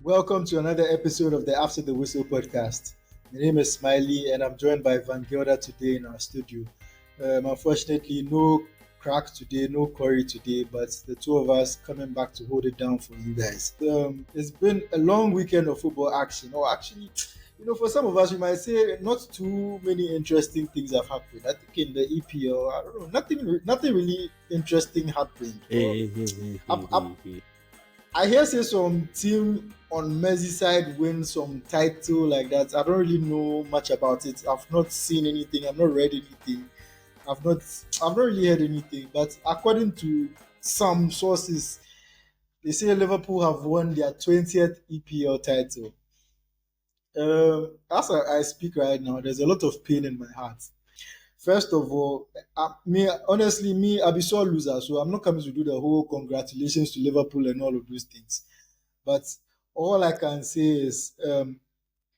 Welcome to another episode of the After the Whistle podcast. My name is Smiley and I'm joined by Van Gelder today in our studio. Unfortunately, no Crack today, no Corey today, but the two of us coming back to hold it down for you guys. It's been a long weekend of football action, or actually, for some of us, we might say not too many interesting things have happened. I think in the EPL, I don't know, nothing really interesting happened. I hear say some team on Merseyside win some title like that. I don't really know much about it. I've not seen anything. I've not read anything. I've not really heard anything. But according to some sources, they say Liverpool have won their 20th EPL title. As I speak right now, there's a lot of pain in my heart. First of all, I be sore loser, so I'm not coming to do the whole congratulations to Liverpool and all of those things. But all I can say is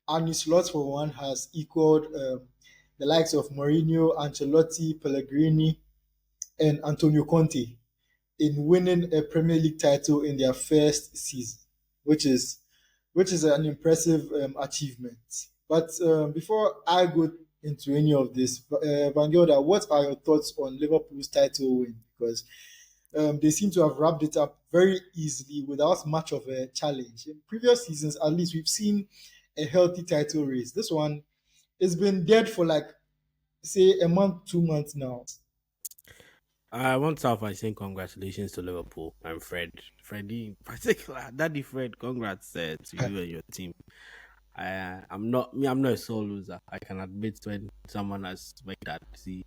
Arne Slot, for one, has equaled the likes of Mourinho, Ancelotti, Pellegrini, and Antonio Conte in winning a Premier League title in their first season, which is an impressive achievement. But before I go into any of this, Van Gelder, what are your thoughts on Liverpool's title win? Because they seem to have wrapped it up very easily without much of a challenge. In previous seasons, at least, we've seen a healthy title race. This one has been dead for like, say, a month, 2 months now. I want to start by saying congratulations to Liverpool and Freddie in particular. Daddy Fred, congrats to you and your team. I'm not a sore loser. I can admit when someone has like that. See,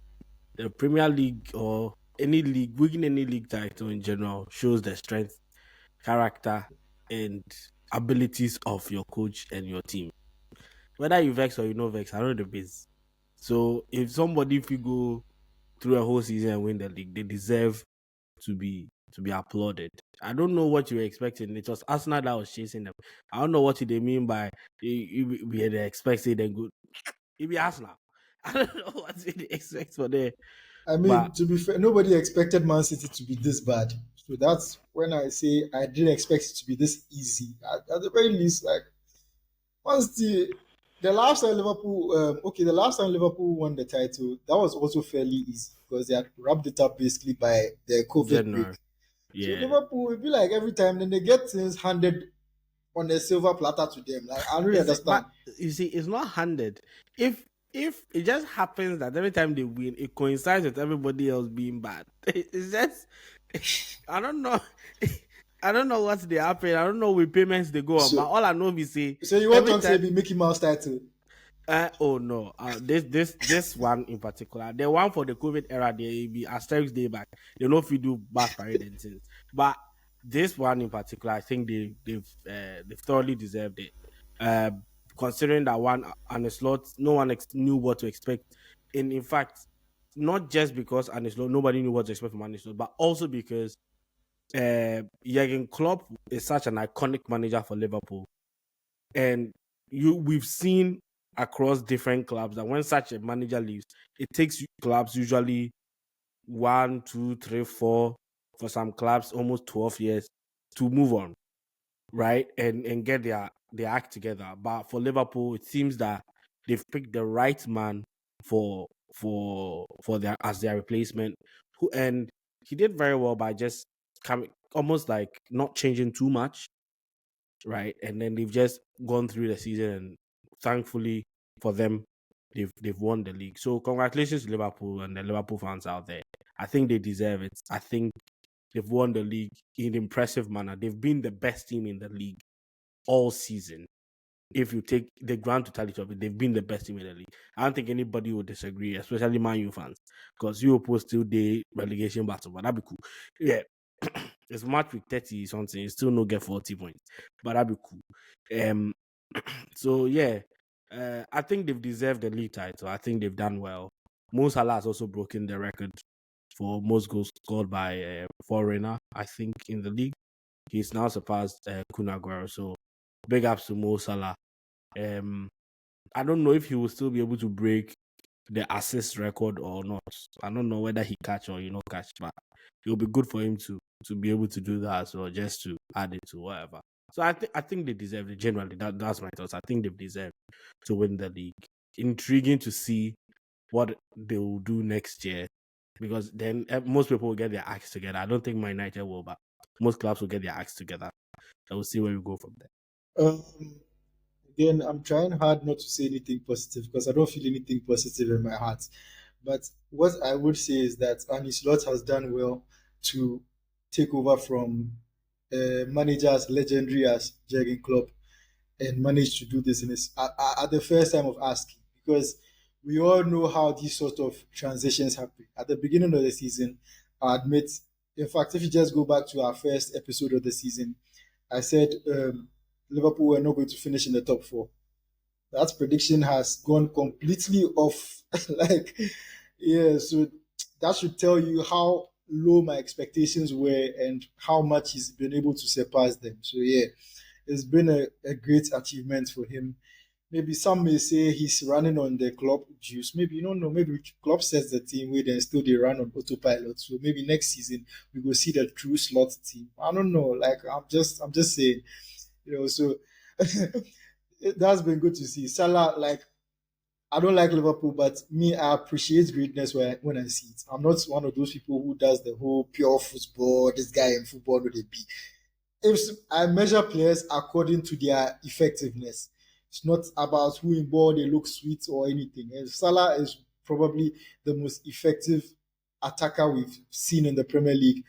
the Premier League or any league, winning any league title in general shows the strength, character, and abilities of your coach and your team. Whether you vex or you no vex, I know the base. So if you go through a whole season and win the league, they deserve to be applauded. I don't know what you were expecting. It was Arsenal that was chasing them. I don't know what they mean by we had expected them good. It be Arsenal. I don't know what they expect for there. I mean, But to be fair, nobody expected Man City to be this bad. So that's when I say I didn't expect it to be this easy. At the very least, like once the last time Liverpool won the title, that was also fairly easy because they had wrapped it up basically by the COVID break. January, So yeah. Liverpool will be like every time then they get things handed on a silver platter to them. Like I don't really understand. But you see, it's not handed. If it just happens that every time they win, it coincides with everybody else being bad. It's just I don't know. I don't know what's they happen. I don't know with payments they go on. But So all I know is say so you want every to say time. be Mickey Mouse title? Oh no! This one in particular, the one for the COVID era, they be asterisk day back. They know if you do back parade and things, but this one in particular, I think they've thoroughly deserved it. Uh, Considering that one and the slot, no one knew what to expect, and in fact, not just because and slot, nobody knew what to expect from Slot, but also because Jurgen Klopp is such an iconic manager for Liverpool, and we've seen across different clubs that when such a manager leaves, it takes clubs usually 1, 2, 3, 4, for some clubs almost 12 years to move on, right? And get their act together. But for Liverpool, it seems that they've picked the right man for their as their replacement. And he did very well by just coming almost like not changing too much, right? And then they've just gone through the season, and thankfully for them, they've won the league. So congratulations to Liverpool and the Liverpool fans out there. I think they deserve it. I think they've won the league in an impressive manner. They've been the best team in the league all season. If you take the grand totality of it, they've been the best team in the league. I don't think anybody would disagree, especially Man U fans, because you opposed to the relegation battle, but that'd be cool. Yeah, it's match with 30 something, still no get 40 points, but that'd be cool. So yeah, I think they've deserved the league title. I think they've done well. Mo Salah has also broken the record for most goals scored by a foreigner, I think, in the league. He's now surpassed Kun Aguero. So big ups to Mo Salah. I don't know if he will still be able to break the assist record or not. I don't know whether he catch or catch, but it'll be good for him to be able to do that, or just to add it to whatever. So I think they deserve it. Generally, that's my thoughts. I think they've deserved to win the league. Intriguing to see what they will do next year, because then most people will get their acts together. I don't think Man United will, but most clubs will get their acts together. And we'll see where we go from there. Again, I'm trying hard not to say anything positive because I don't feel anything positive in my heart. But what I would say is that Arne Slot has done well to take over from managers legendary as Jurgen Klopp and managed to do this in at the first time of asking, because we all know how these sort of transitions happen. At the beginning of the season, I admit, in fact, if you just go back to our first episode of the season, I said Liverpool were not going to finish in the top four. That prediction has gone completely off. Like, yeah, so that should tell you how low my expectations were and how much he's been able to surpass them. So, yeah, it's been a great achievement for him. Maybe some may say he's running on the club juice. Maybe you don't know. Maybe club sets the team where then still they run on autopilot. So maybe next season we will see the true slot team. I don't know. Like I'm just saying, So that's been good to see. Salah, like I don't like Liverpool, but me, I appreciate greatness when I see it. I'm not one of those people who does the whole pure football. This guy in football would they be? If I measure players according to their effectiveness, it's not about who in ball they look sweet or anything. And Salah is probably the most effective attacker we've seen in the Premier League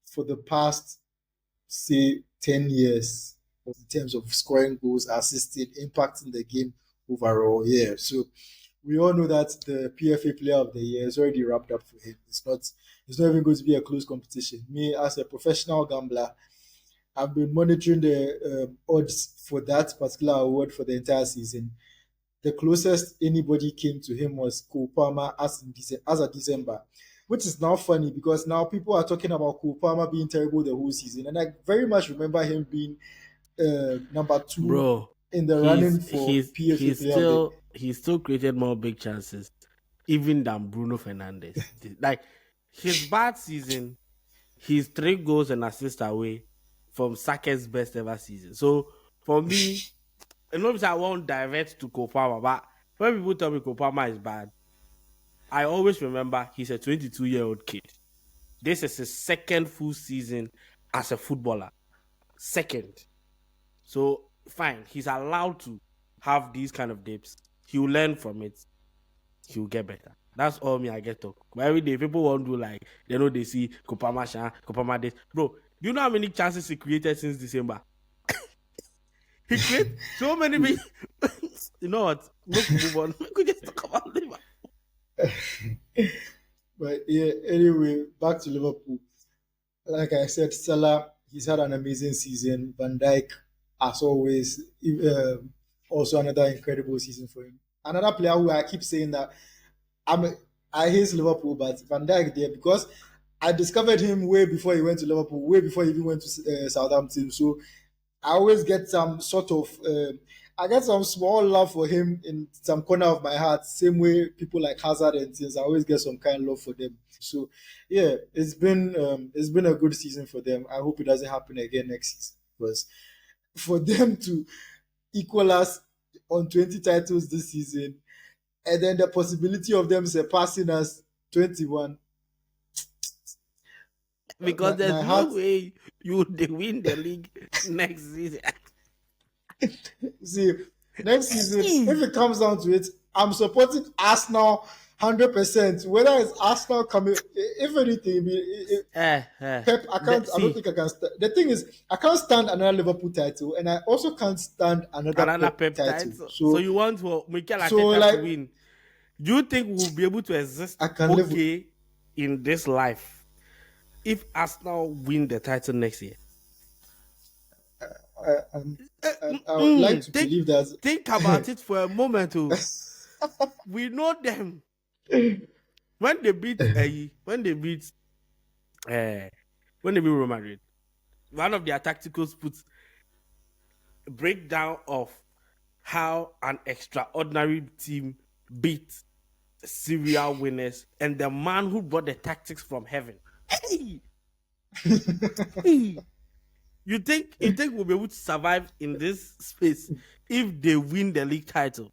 for the past, say, 10 years in terms of scoring goals, assisting, impacting the game overall. Yeah. So we all know that the PFA Player of the Year is already wrapped up for him. It's not even going to be a close competition. Me, as a professional gambler, I've been monitoring the odds for that particular award for the entire season. The closest anybody came to him was Cole Palmer as of December, which is now funny because now people are talking about Cole Palmer being terrible the whole season, and I very much remember him being number 2 Bro, in the running for PFA Player of the Year. he still created more big chances even than Bruno Fernandes. Like his bad season, he's 3 goals and assists away from Saka's best ever season. So for me, and obviously I won't divert to Kopama, but when people tell me Kopama is bad, I always remember he's a 22-year-old kid. This is his second full season as a footballer. Second. So fine, he's allowed to have these kind of dips. He'll learn from it. He'll get better. That's all me I get talk. But every day people won't do like they know they see Kopama Shan, Kopama this. Bro, do you know how many chances he created since December? He created so many big. You know what? Let's move on. We could just talk about Liverpool. But yeah, anyway, back to Liverpool. Like I said, Salah, he's had an amazing season. Van Dijk, as always, also another incredible season for him. Another player who I keep saying that I hate Liverpool, but Van Dijk there because I discovered him way before he went to Liverpool, way before he even went to Southampton. So I always get some sort of, I get some small love for him in some corner of my heart. Same way people like Hazard and things, I always get some kind of love for them. So yeah, it's been a good season for them. I hope it doesn't happen again next season because for them to equal us on 20 titles this season, and then the possibility of them surpassing us 21. Because there's no way you would win the league next season. See, next season, if it comes down to it, I'm supporting Arsenal 100%. Whether it's Arsenal coming, if anything, Pep, I don't think I can. The thing is, I can't stand another Liverpool title, and I also can't stand another Pep title. So you want Mikel Arteta to win? Do you think we'll be able to exist in this life if Arsenal win the title next year? I would like to believe that. Think about it for a moment. We know them. When they beat Real Madrid, one of their tacticals puts a breakdown of how an extraordinary team beat serial winners and the man who brought the tactics from heaven. Hey! You think we'll be able to survive in this space if they win the league title?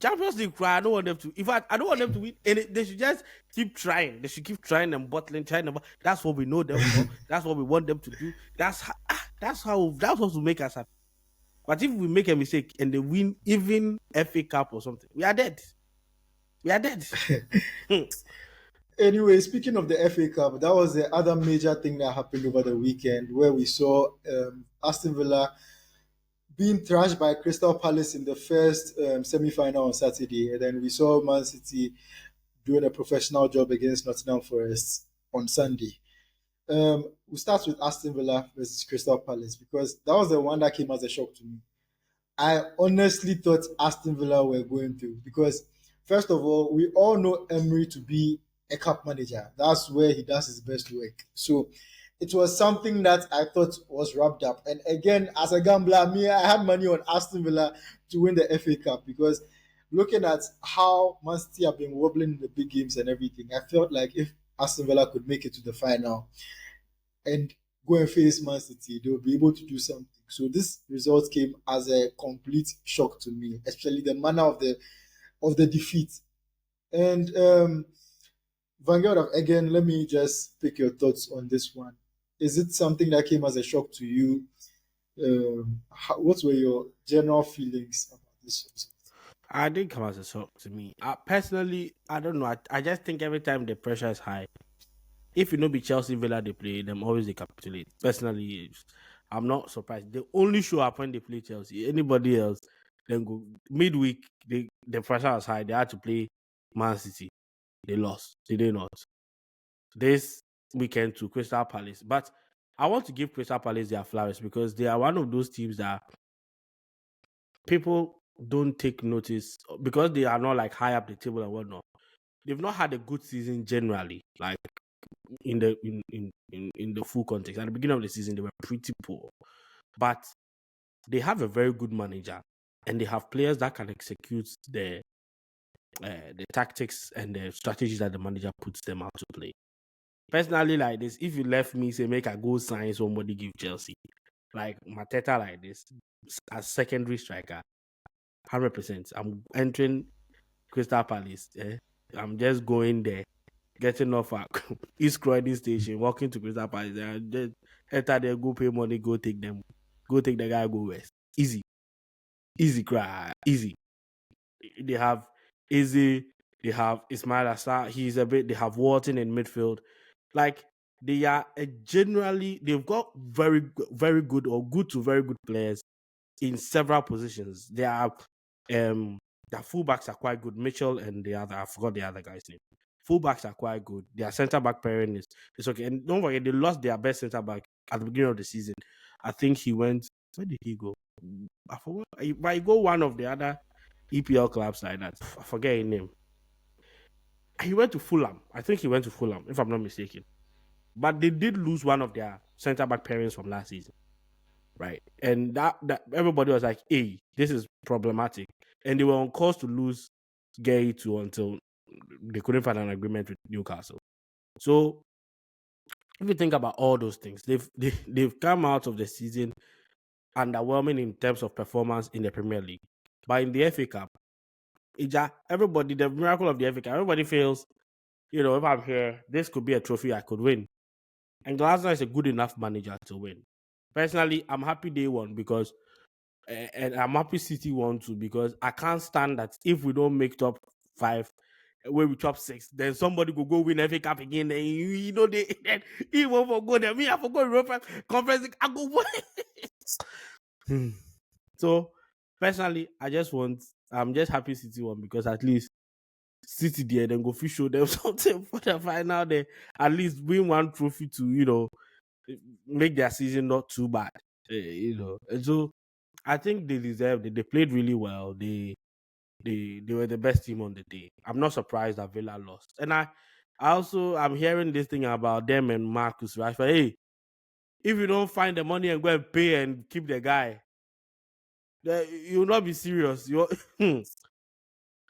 Champions League, I don't want them to. In fact, I don't want them to win. And they should just keep trying. They should keep trying and bottling, trying. That's what we know them for. That's what we want them to do. That's what will make us happy. But if we make a mistake and they win even FA Cup or something, we are dead. We are dead. Anyway, speaking of the FA Cup, that was the other major thing that happened over the weekend, where we saw Aston Villa being thrashed by Crystal Palace in the first semi-final on Saturday, and then we saw Man City doing a professional job against Nottingham Forest on Sunday. We start with Aston Villa versus Crystal Palace because that was the one that came as a shock to me. I honestly thought Aston Villa were going to, because first of all, we all know Emery to be a cup manager. That's where he does his best work. So it was something that I thought was wrapped up. And again, as a gambler, I had money on Aston Villa to win the FA Cup, because looking at how Man City have been wobbling in the big games and everything, I felt like if Aston Villa could make it to the final and go and face Man City, they'll be able to do something. So this result came as a complete shock to me, especially the manner of the defeat. And Vanguard, again, let me just pick your thoughts on this one. Is it something that came as a shock to you? What were your general feelings about this result? I didn't come as a shock to me. Personally, I don't know. I just think every time the pressure is high, if you know be Chelsea Villa they play, them always they capitulate. Personally, I'm not surprised. They only show up when they play Chelsea. Anybody else, then go midweek. The pressure was high. They had to play Man City. They lost. Did they not? This weekend to Crystal Palace. But I want to give Crystal Palace their flowers because they are one of those teams that people don't take notice because they are not like high up the table and whatnot. They've not had a good season generally, like in the full context. At the beginning of the season, they were pretty poor, but they have a very good manager and they have players that can execute the tactics and the strategies that the manager puts them out to play. Personally, like this, if you left me, say make a go sign somebody give Chelsea, like Mateta like this, as secondary striker, 100%. I'm entering Crystal Palace. I'm just going there, getting off at East Croydon station, walking to Crystal Palace, and just enter there, go pay money, go take them, go take the guy, go west. Easy cry, easy. They have Easy, they have Ismail Assar. They have Wharton in midfield. Like they are they've got very good or good to very good players in several positions. They are their fullbacks are quite good. Mitchell and the other, I forgot the other guy's name. Fullbacks are quite good. Their centre back pairing is okay. And don't forget, they lost their best centre back at the beginning of the season. I think he went. Where did he go? I forgot. But he go one of the other EPL clubs like that. I forget his name. He went to Fulham. I think he went to Fulham, if I'm not mistaken. But they did lose one of their centre back pairings from last season, right? And that everybody was like, "Hey, this is problematic," and they were on course to lose Gay to until they couldn't find an agreement with Newcastle. So if you think about all those things, they've come out of the season underwhelming in terms of performance in the Premier League, but in the FA Cup, everybody, the miracle of the FA Cup, everybody feels, if I'm here, this could be a trophy I could win. And Glasner is a good enough manager to win. Personally, I'm happy they won because, and I'm happy City won too because I can't stand that if we don't make top 5, where we top 6, then somebody will go win FA Cup again. Then they he won't forgo them. Me, I forgot Europa Conference. I go win. So personally, I'm just happy City won because at least City there, then go fish show them something for the final. They at least win one trophy to make their season not too bad. And so I think they deserved it. They played really well. They were the best team on the day. I'm not surprised that Villa lost. And I'm hearing this thing about them and Marcus Rashford. Hey, if you don't find the money and go and pay and keep the guy, you'll not be serious.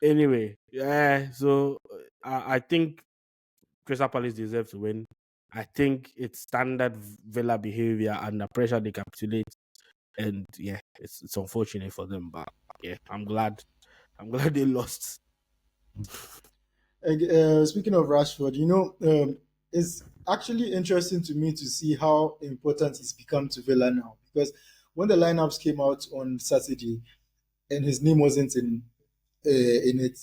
Anyway, yeah. So I think Crystal Palace deserve to win. I think it's standard Villa behavior under pressure. They capitulate, and yeah, it's unfortunate for them, but yeah, I'm glad. I'm glad they lost. Speaking of Rashford, it's actually interesting to me to see how important he's become to Villa now. Because when the lineups came out on Saturday and his name wasn't in it,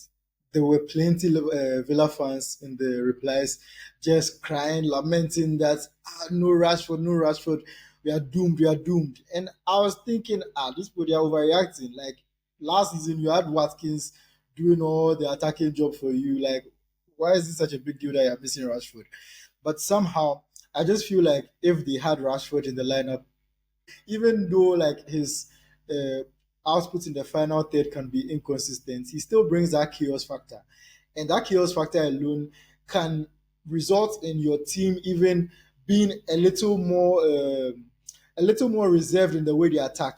there were plenty of Villa fans in the replies just crying, lamenting that no Rashford, no Rashford, we are doomed, we are doomed. And I was thinking, these people are overreacting. Like last season, you had Watkins doing all the attacking job for you. Like, why is this such a big deal that you're missing Rashford? But somehow, I just feel like if they had Rashford in the lineup, even though like his uh, output in the final third can be inconsistent, he still brings that chaos factor, and that chaos factor alone can result in your team even being a little more reserved in the way they attack,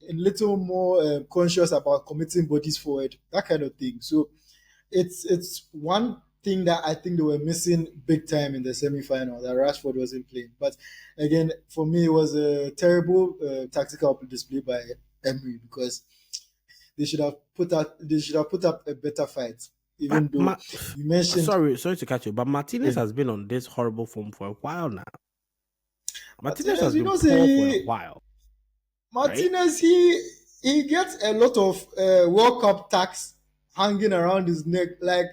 a little more conscious about committing bodies forward, that kind of thing. So it's one thing that I think they were missing big time in the semi-final, that Rashford wasn't playing. But again, for me, it was a terrible tactical display by Emery, because they should have put up a better fight. But Even though you mentioned sorry to catch you, but Martinez yeah, has been on this horrible form for a while now. Martinez Martinez, has been poor for a while, right? Martinez, he gets a lot of World Cup tax hanging around his neck. Like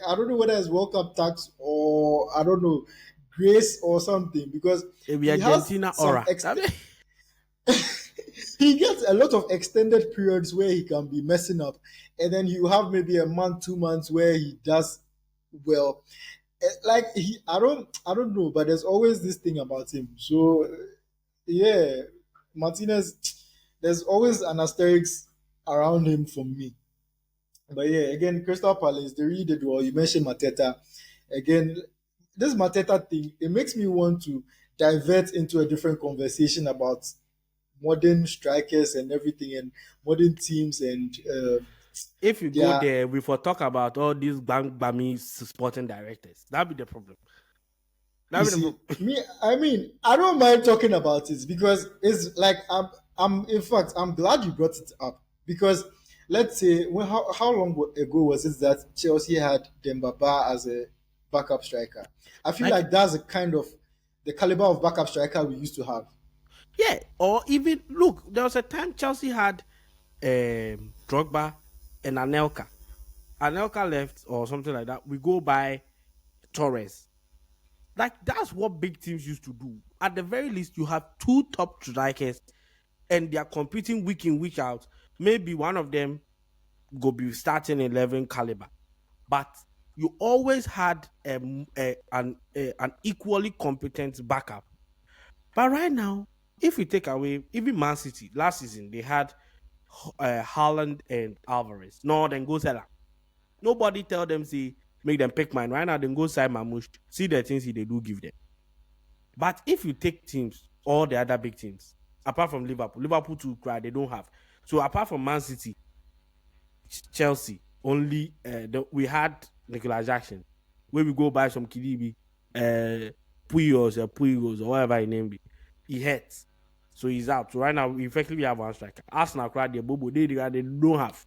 I don't know whether it's World Cup tax or I don't know, grace or something, because It be he has Argentina some aura. he gets a lot of extended periods where he can be messing up, and then you have maybe a month, 2 months where he does well. Like I don't know, but there's always this thing about him. So yeah, Martinez, there's always an asterisk around him for me. But yeah, again, Crystal Palace, they really did well. You mentioned Mateta. Again, this Mateta thing, it makes me want to divert into a different conversation about modern strikers and everything, and modern teams, and If you go their there, we for talk about all these bang bammy sporting directors. That'd be the problem. you That'd be the see, problem. I mean, I don't mind talking about it, because it's like in fact, I'm glad you brought it up, because let's say, how long ago was it that Chelsea had Dembaba as a backup striker? I feel Like, like that's a kind of the caliber of backup striker we used to have. yeah, or even look, there was a time Chelsea had Drogba and Anelka. Anelka left or something like that. We go by Torres. Like that's what big teams used to do. At the very least, you have two top strikers, and they are competing week in week out. Maybe one of them go be starting 11 caliber, but you always had an equally competent backup. But right now, if you take away even Man City last season, they had Haaland and Alvarez. No, then go sell. Nobody tell them see make them pick mine. Right now, then go side Mamush. See the things they do give them. But if you take teams, all the other big teams, apart from Liverpool to cry they don't have. So apart from Man City, Chelsea, only we had Nicolas Jackson, where we go buy some Kidibi, Puyos or whatever his name be. He hurts. So he's out. So right now, we effectively have one striker. Arsenal cried their Bobo. They don't have.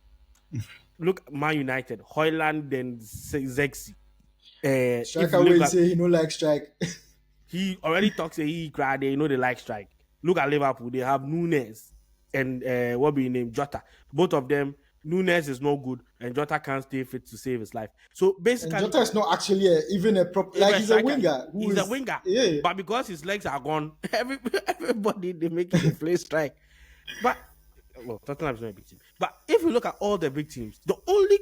Look, Man United, Hoyland, then Zexi. If Striker you where look you at, say he no like strike. he already talks, he cried, they know they like strike. Look at Liverpool, they have Nunes and what be his name, Jota. Both of them, Nunes is no good, and Jota can't stay fit to save his life. So And basically, Jota is not actually even a prop. if Like a he's a striker, winger who he's a is winger, yeah. but because his legs are gone, everybody they make it a play strike. But well, Tottenham is not a big team. But if you look at all the big teams, the only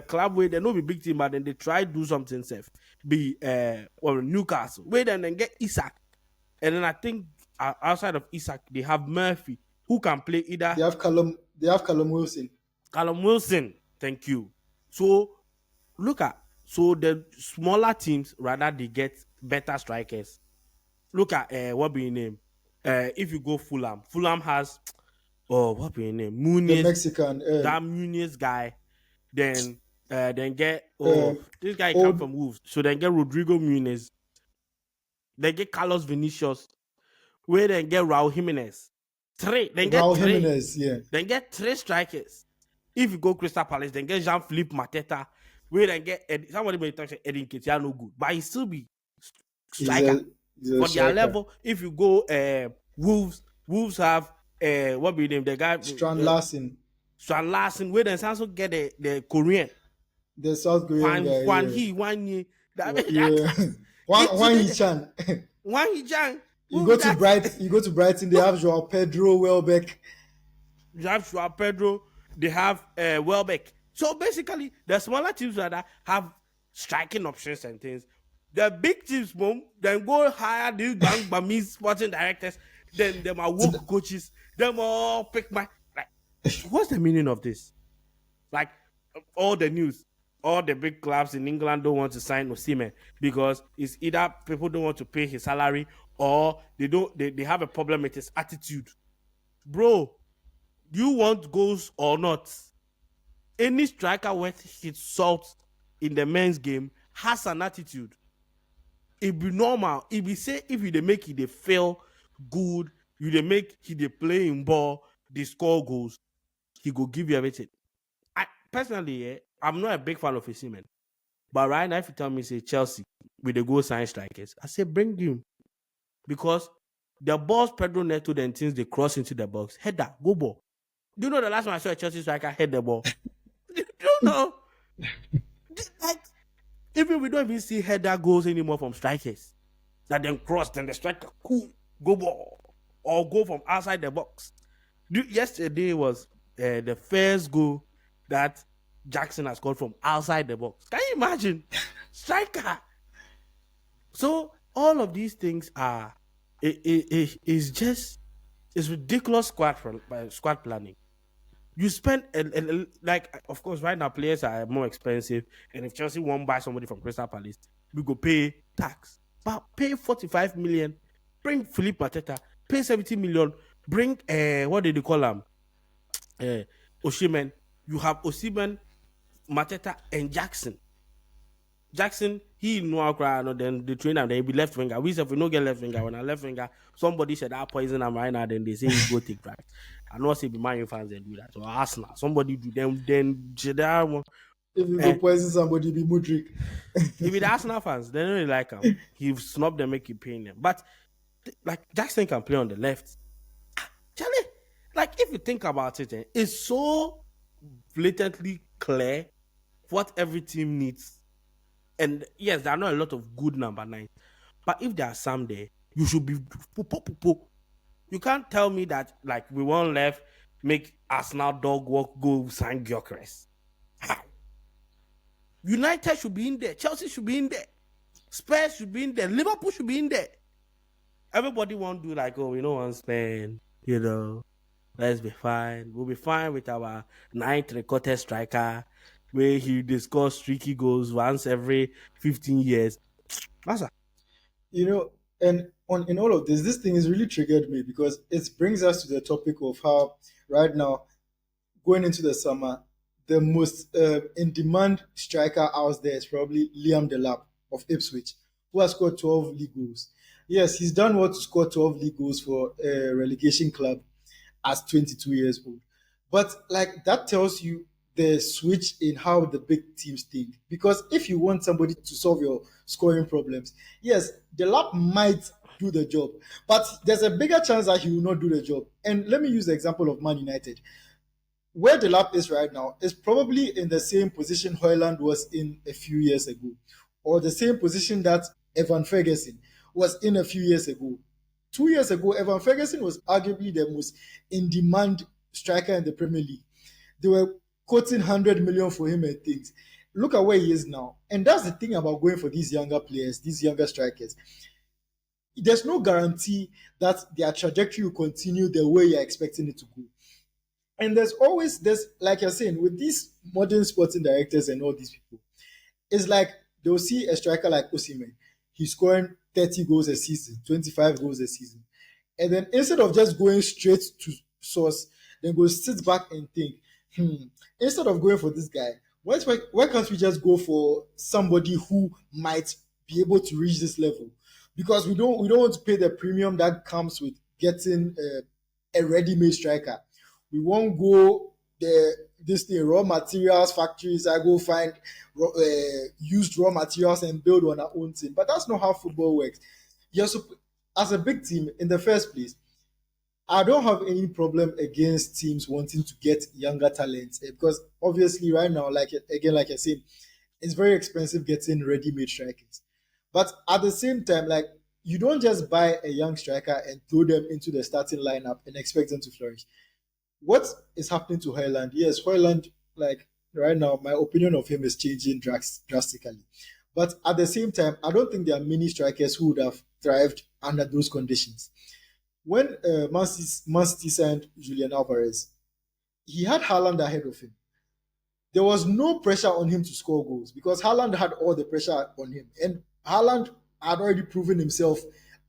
club where they no be big team, but then they try to do something safe, be Newcastle, where then get Isak, and then I think outside of Isak they have Murphy who can play either They have Callum Wilson. Callum Wilson. Thank you. So look at so the smaller teams rather they get better strikers. Look at what be your name? If you go Fulham has what be your name? The Muniz, Mexican, that Muniz guy. Then get uh, this guy come old from Wolves. So then get Rodrigo Muniz. They get Carlos Vinicius. Where they get Raul Jimenez. Raul Jimenez, yeah. Then get 3 strikers. If you go Crystal Palace, then get Jean-Philippe Mateta. Where then get somebody may talk Edin Ketia no good, but he still be striker he's a for striker. their level. If you go Wolves have what be name the guy Strand Larsen. Where then also get the Korean, the South Korean guy. Hwan Hee, Wan Yi. Yeah. Wan Hee Chan. Wan Hee Chan. You go to Brighton, they have Joao Pedro, Welbeck. You have Joao Pedro, they have Welbeck. So basically, the smaller teams that have striking options and things. The big teams, then go hire these Bami sporting directors, then them are woke coaches, them all pick my like. What's the meaning of this? Like all the news, all the big clubs in England don't want to sign Osimhen because it's either people don't want to pay his salary or they have a problem with his attitude. Bro, do you want goals or not? Any striker worth his salt in the men's game has an attitude. It be normal. If we say if you make it they fail good, you they make he they play in ball, they score goals, he go give you everything. I personally, I'm not a big fan of Osimhen. But right now, if you tell me say Chelsea with the goal sign strikers, I say bring him. Because the balls Pedro Neto then things they cross into the box. Header, go ball. Do you know the last time I saw a Chelsea striker head the ball? Do you know? Like, even we don't even see header goals anymore from strikers. That then cross, then the striker cool, go ball. Or go from outside the box. Yesterday was the first goal that Jackson has scored from outside the box. Can you imagine? Striker. So all of these things are it's ridiculous squad planning. You spend like of course right now players are more expensive, and if Chelsea won't buy somebody from Crystal Palace, we go pay tax. But pay 45 million, bring Philippe Mateta, pay 70 million, bring what did they call him? Osimhen. You have Osimhen, Mateta, and Jackson. Jackson, he no cry, no, then the trainer, then he be left winger. We said if we don't get left winger, when I left winger, somebody said that poison him right now, then they say he go take right. I know say be Man U fans and do that. So Arsenal, somebody do them, then Jeddah. If you go poison somebody, be Mudrik. If the Arsenal fans, they don't really like him. He snubbed them, make you paying them. But like Jackson can play on the left. Charlie, like if you think about it, it's so blatantly clear what every team needs. And yes, there are not a lot of good number 9. But if there are some there, you should be You can't tell me that like we won't left make Arsenal dog walk go sign Gyökeres. How? United should be in there. Chelsea should be in there. Spurs should be in there. Liverpool should be in there. Everybody won't do like, oh, we don't want Spain, let's be fine. We'll be fine with our 9th recorded striker where he scores streaky goals once every 15 years. That's and in all of this thing has really triggered me because it brings us to the topic of how right now, going into the summer, the most in-demand striker out there is probably Liam Delap of Ipswich, who has scored 12 league goals. Yes, he's done what to score 12 league goals for a relegation club as 22 years old. But like that tells you the switch in how the big teams think. Because if you want somebody to solve your scoring problems, yes, Delap might do the job, but there's a bigger chance that he will not do the job. And let me use the example of Man United. Where Delap is right now is probably in the same position Højlund was in a few years ago, or the same position that Evan Ferguson was in a few years ago. 2 years ago, Evan Ferguson was arguably the most in-demand striker in the Premier League. They were quoting 100 million for him and things. Look at where he is now. And that's the thing about going for these younger players, these younger strikers. There's no guarantee that their trajectory will continue the way you're expecting it to go. And there's always this, like you're saying, with these modern sporting directors and all these people, it's like they'll see a striker like Osimhen. He's scoring 30 goals a season, 25 goals a season. And then instead of just going straight to source, then go sit back and think, instead of going for this guy, why can't we just go for somebody who might be able to reach this level? because we don't want to pay the premium that comes with getting a ready-made striker. We won't go this thing raw materials factories. I go find used raw materials and build on our own team. But that's not how football works. You're as a big team in the first place. I don't have any problem against teams wanting to get younger talents because obviously right now, like I said, it's very expensive getting ready-made strikers. But at the same time, like you don't just buy a young striker and throw them into the starting lineup and expect them to flourish. What is happening to Hoyland? Yes, Hoyland, like right now, my opinion of him is changing drastically. But at the same time, I don't think there are many strikers who would have thrived under those conditions. When Man City signed Julian Alvarez, he had Haaland ahead of him. There was no pressure on him to score goals because Haaland had all the pressure on him. And Haaland had already proven himself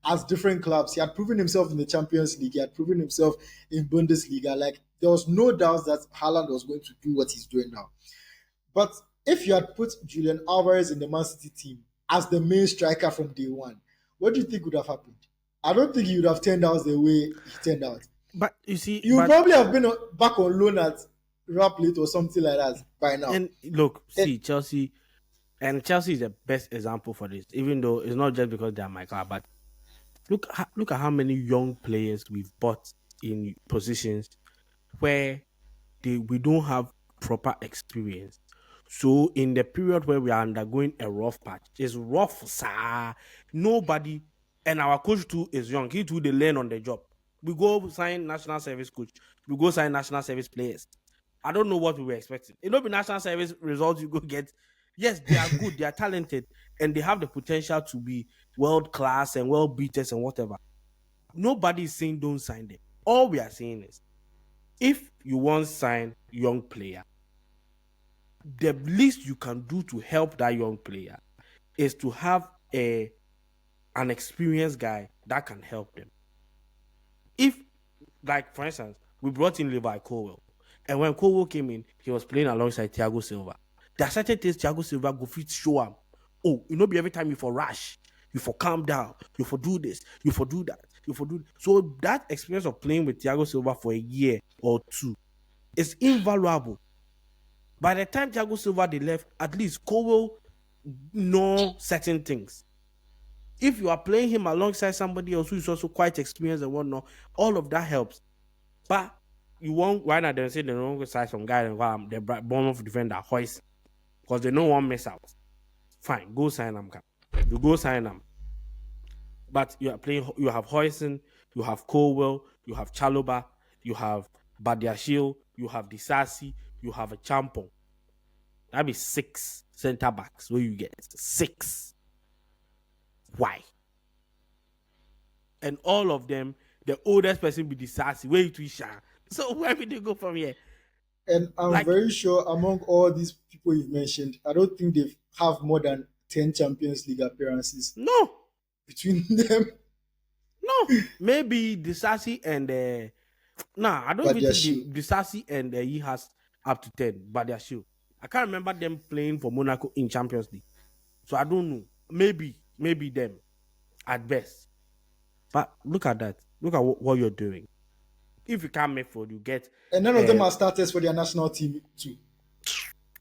as different clubs. He had proven himself in the Champions League. He had proven himself in Bundesliga. Like, there was no doubt that Haaland was going to do what he's doing now. But if you had put Julian Alvarez in the Man City team as the main striker from day one, what do you think would have happened? I don't think he would have turned out the way he turned out. But you see, you would probably have been back on loan at Real Madrid or something like that by now. And look, see, Chelsea is the best example for this, even though it's not just because they are my club, but look at how many young players we've bought in positions where we don't have proper experience. So in the period where we are undergoing a rough patch, it's rough, sir. Nobody, and our coach too is young. He too, they learn on the job. We go sign national service coach. We go sign national service players. I don't know what we were expecting. It not be national service results you go get. Yes, they are good, they are talented, and they have the potential to be world class and world beaters and whatever. Nobody is saying don't sign them. All we are saying is, if you want to sign young player, the least you can do to help that young player is to have an experienced guy that can help them. If, like, for instance, we brought in Levi Colwell, and when Colwell came in, he was playing alongside Thiago Silva. There are certain things Thiago Silva go fit show him. Oh, you know, be every time you for rush, you for calm down, you for do this, you for do that, you for do. So that experience of playing with Thiago Silva for a year or two is invaluable. By the time Thiago Silva they left, at least Colwell know certain things. If you are playing him alongside somebody else who is also quite experienced and whatnot, all of that helps. But you won't, why not? They say they don't go sign some guy and the Bournemouth defender hoist because they don't want mess out. Fine, go sign them. You go sign them. But you are playing. You have Hoyson, you have Colwell, you have Chaloba, you have Badiashile, you have Disasi, you have a Champon. That'd be 6 center backs. Where you get 6. Why? And all of them, the oldest person be Disasi. Where you to share? So where will they go from here? And I'm very sure among all these people you've mentioned, I don't think they have more than 10 Champions League appearances. No. Between them. No. Maybe Disasi and I don't even think Disasi and he has up to 10, but they're sure. I can't remember them playing for Monaco in Champions League. So I don't know. Maybe them at best. But look at that. Look at what you're doing. If you can't make for you get, and none of them are starters for their national team too.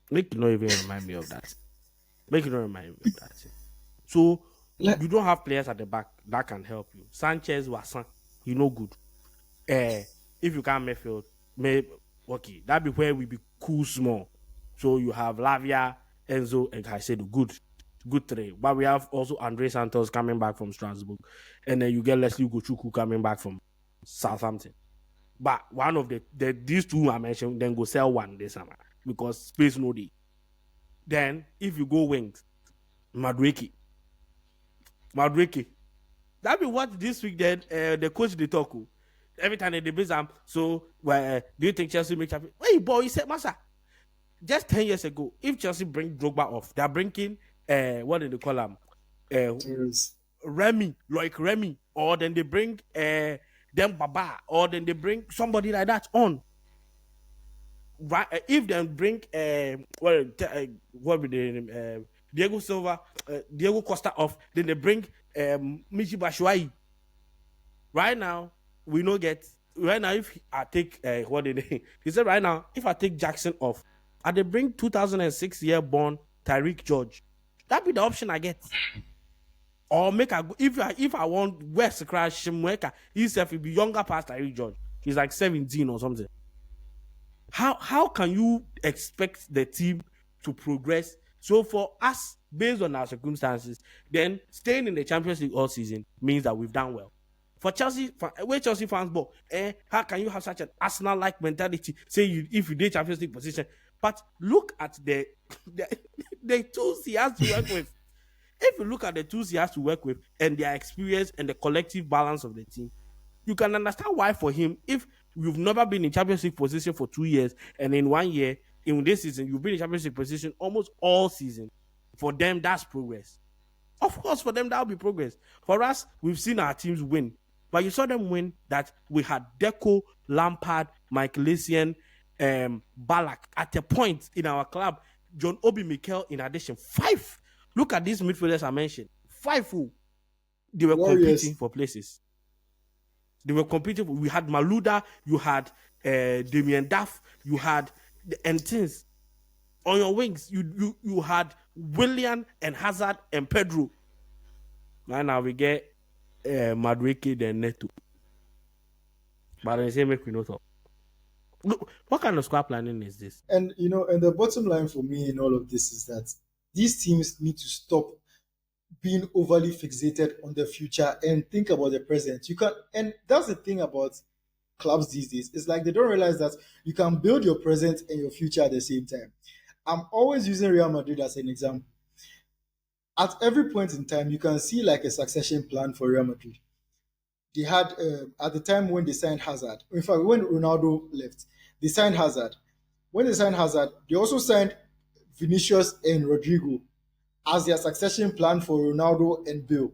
Make you not even remind me of that. So you don't have players at the back that can help you. Sanchez was you know good. If you can't midfield, okay, that be where we be cool small. So you have Lavia, Enzo, and Caicedo. Good 3. But we have also Andre Santos coming back from Strasbourg, and then you get Leslie Gochuku coming back from Southampton. But one of these 2 I mentioned, then go sell one this summer because space no day. Then if you go wings, Madueke. That be what this week then the coach they talk. Every time they bring them. So do you think Chelsea make champion? Hey boy, he said, Massa. Just 10 years ago, if Chelsea bring Drogba off, they're bringing what do they call him? Remy, or then they bring them Baba, or then they bring somebody like that on. Right? If they bring what would they Diego Silva, Diego Costa off, then they bring Michi Bashwai. Right now, we no get right now. If I take what did he said right now, if I take Jackson off, I they bring 2006 year born Tyreek George. That be the option I get. Or make a if I want West Crash Shimweka, he's if he be younger past Tyreek George. He's like 17 or something. How can you expect the team to progress? So for us, based on our circumstances, then staying in the Champions League all season means that we've done well. For Chelsea, where Chelsea fans ball, how can you have such an Arsenal-like mentality? Say if you did Champions League position, but look at the, the tools he has to work with. If you look at the tools he has to work with and their experience and the collective balance of the team, you can understand why for him, if you've never been in Champions League position for 2 years and in 1 year, in this season, you've been in Champions League position almost all season. For them, that's progress. Of course, for them, that'll be progress. For us, we've seen our teams win. But you saw them win that we had Deco, Lampard, Michael Essien, Ballack at a point in our club, John Obi Mikel in addition. 5. Look at these midfielders I mentioned. 5 who they were competing for places. They were competing. We had Maluda, you had Damien Duff, you had and things on your wings. You had Willian and Hazard and Pedro. Right now we get Madueke and Neto. But I say make we not talk. Look, what kind of squad planning is this? And and the bottom line for me in all of this is that these teams need to stop being overly fixated on the future and think about the present. And that's the thing about clubs these days. It's like they don't realize that you can build your present and your future at the same time. I'm always using Real Madrid as an example. At every point in time, you can see like a succession plan for Real Madrid. They had at the time when they signed Hazard. In fact, when Ronaldo left, they signed Hazard. When they signed Hazard, they also signed Vinicius and Rodrigo as their succession plan for Ronaldo and Bale.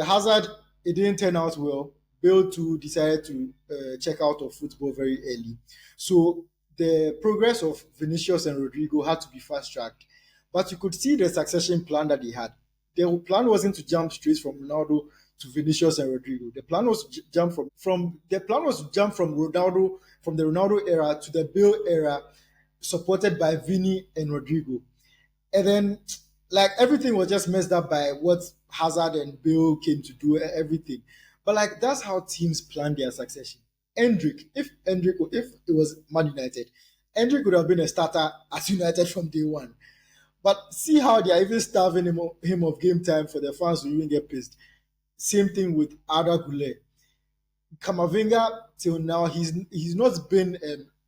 Hazard, it didn't turn out well. Bale too decided to check out of football very early. So the progress of Vinicius and Rodrigo had to be fast-tracked. But you could see the succession plan that they had. The plan wasn't to jump straight from Ronaldo to Vinicius and Rodrigo. The plan was to jump from Ronaldo, from the Ronaldo era to the Bale era, supported by Vini and Rodrigo. And then, like, everything was just messed up by what Hazard and Bale came to do, everything. But, like, that's how teams plan their succession. If it was Man United, Endrick would have been a starter at United from day one. But see how they are even starving him of game time for the fans to even get pissed. Same thing with Arda Güler. Camavinga, till now, he's not been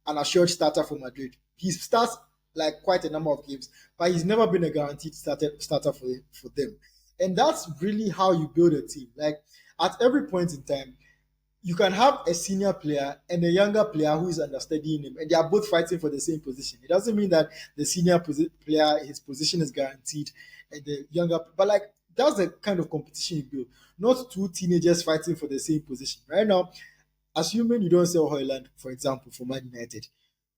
an assured starter for Madrid. He starts like quite a number of games, but he's never been a guaranteed starter for them. And that's really how you build a team. Like, at every point in time, you can have a senior player and a younger player who is understudying him, and they are both fighting for the same position. It doesn't mean that the senior player, his position is guaranteed, and the younger, but like, that's the kind of competition you build, not two teenagers fighting for the same position. Right now, assuming you don't sell Højlund, for example, for Man United,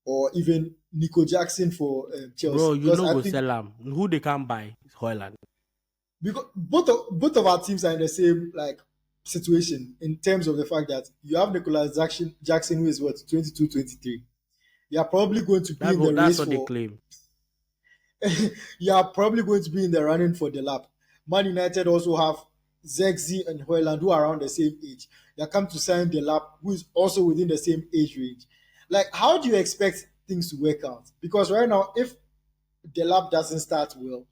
or even Nico Jackson for Chelsea. Bro, you know go sell him. Who they can buy is Højlund. Because both of our teams are in the same like situation in terms of the fact that you have Nicolas Jackson who is what 22, 23. You are probably going to be in the race. That's what they claim. You are probably going to be in the running for Delap. Man United also have Zexi and Højlund who are around the same age. They come to sign Delap, who is also within the same age range. Like, how do you expect things to work out? Because right now, if Delap doesn't start well,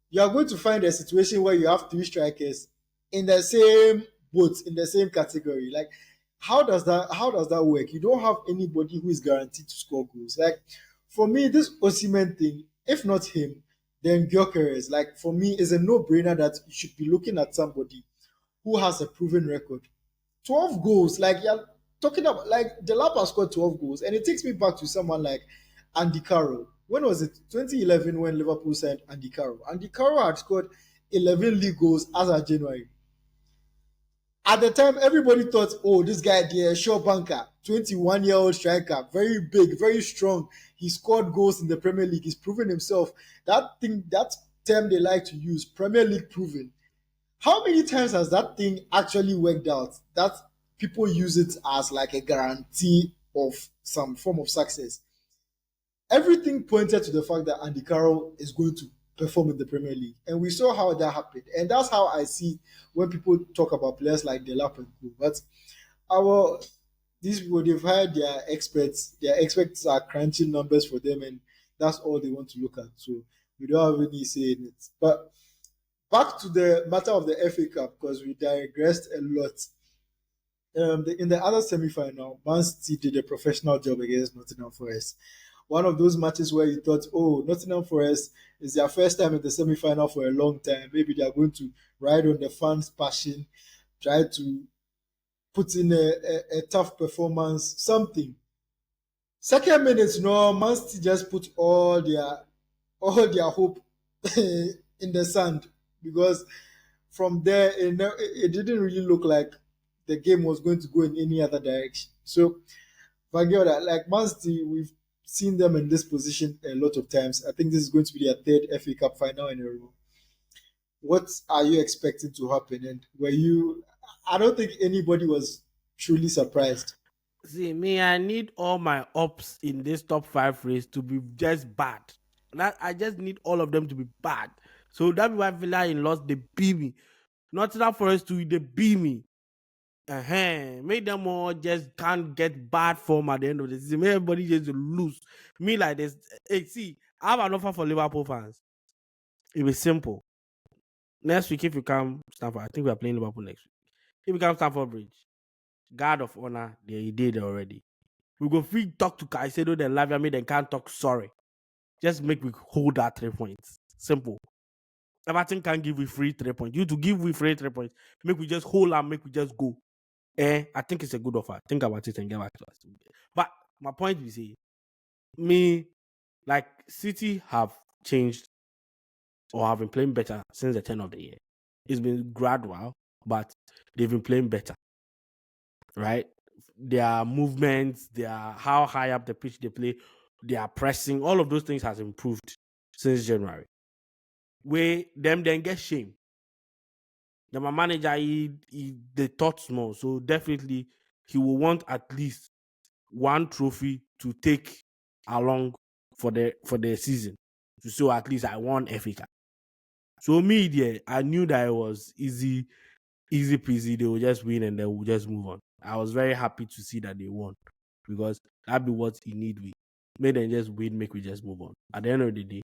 you are going to find a situation where you have 3 strikers in the same boat, in the same category. Like, how does that work? You don't have anybody who is guaranteed to score goals. Like, for me, this Osimhen thing, if not him, then Gyökeres, like, for me, is a no-brainer that you should be looking at somebody who has a proven record. 12 goals, like, you're talking about, like, Delap has scored 12 goals, and it takes me back to someone like Andy Carroll. When was it? 2011 when Liverpool signed Andy Carroll. Andy Carroll had scored 11 league goals as of January. At the time, everybody thought, oh, this guy, the sure banker, 21-year-old striker, very big, very strong. He scored goals in the Premier League. He's proven himself. That term they like to use, Premier League proven. How many times has that thing actually worked out that people use it as like a guarantee of some form of success? Everything pointed to the fact that Andy Carroll is going to perform in the Premier League. And we saw how that happened. And that's how I see when people talk about players like Delap and Co. But our these people, they've hired their experts. Their experts are crunching numbers for them, and that's all they want to look at. So we don't have any say in it. But back to the matter of the FA Cup, because we digressed a lot. In the other semi-final, Man City did a professional job against Nottingham Forest. One of those matches where you thought, oh, Nottingham Forest is their first time in the semi-final for a long time. Maybe they are going to ride on the fans' passion, try to put in a tough performance, something. Second minute, no, Man City just put all their hope in the sand, because from there it didn't really look like the game was going to go in any other direction. So Vanguard, like Man City, we've seen them in this position a lot of times. I think this is going to be their third FA Cup final in a row. What are you expecting to happen? And were you? I don't think anybody was truly surprised. See, me, I need all my ops in this top 5 race to be just bad. That I just need all of them to be bad. So that's why Villa in lost, they beat me. Nottingham Forest too, they beat me. Make them all just can't get bad form at the end of the season. Make everybody just lose. Me like this. Hey, see, I have an offer for Liverpool fans. It was simple. Next week, if you come Stamford, I think we are playing Liverpool next week. If you come Stamford Bridge, guard of honor, they did already. We go free talk to Caicedo, then Lavia, me, then can't talk sorry. Just make we hold that 3 points. Simple. Everton can give we free 3 points. You to give we free 3 points. Make we just hold and make we just go. I think it's a good offer. Think about it and get back to us. But my point is, me, like City have changed or have been playing better since the turn of the year. It's been gradual, but they've been playing better. Right? Their movements, how high up the pitch they play, their pressing, all of those things has improved since January. Where them then get shame. My manager, they thought small, so definitely he will want at least one trophy to take along for the season. So at least I won FA Cup. So me there, I knew that it was easy peasy. They will just win and they will just move on. I was very happy to see that they won, because that'd be what he need. We made them just win, make we just move on. At the end of the day,